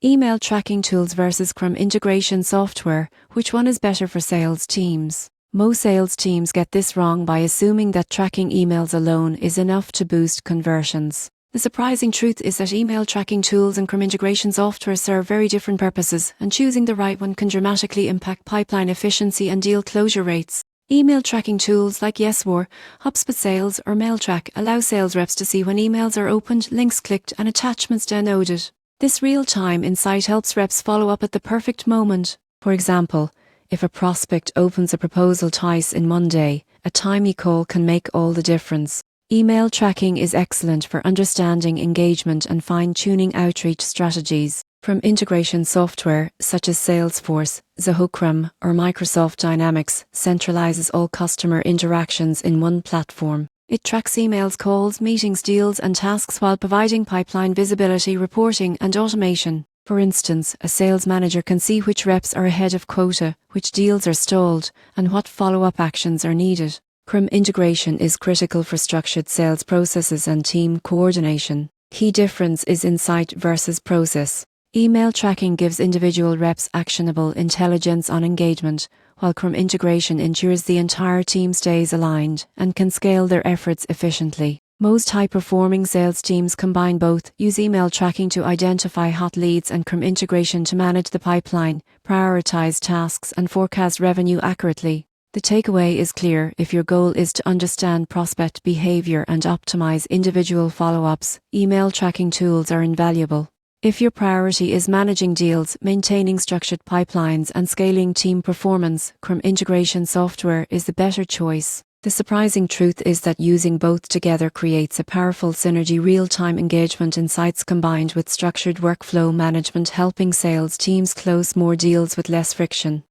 Email tracking tools versus CRM integration software. Which one is better for sales teams? Most sales teams get this wrong by assuming that tracking emails alone is enough to boost conversions. The surprising truth is that email tracking tools and CRM integration software serve very different purposes, and choosing the right one can dramatically impact pipeline efficiency and deal closure rates. Email tracking tools like YesWar, HubSpot Sales, or MailTrack allow sales reps to see when emails are opened, links clicked, and attachments downloaded. This real-time insight helps reps follow up at the perfect moment. For example, if a prospect opens a proposal twice in one day, a timely call can make all the difference. Email tracking is excellent for understanding engagement and fine-tuning outreach strategies. From integration software such as Salesforce, Zoho CRM, or Microsoft Dynamics centralizes all customer interactions in one platform. It tracks emails, calls, meetings, deals, and tasks while providing pipeline visibility, reporting, and automation. For instance, a sales manager can see which reps are ahead of quota, which deals are stalled, and what follow-up actions are needed. CRM integration is critical for structured sales processes and team coordination. Key difference is insight versus process. Email tracking gives individual reps actionable intelligence on engagement, while CRM integration ensures the entire team stays aligned and can scale their efforts efficiently. Most high-performing sales teams combine both, use email tracking to identify hot leads and CRM integration to manage the pipeline, prioritize tasks, and forecast revenue accurately. The takeaway is clear: if your goal is to understand prospect behavior and optimize individual follow-ups, email tracking tools are invaluable. If your priority is managing deals, maintaining structured pipelines, and scaling team performance, CRM integration software is the better choice. The surprising truth is that using both together creates a powerful synergy: real-time engagement insights combined with structured workflow management, helping sales teams close more deals with less friction.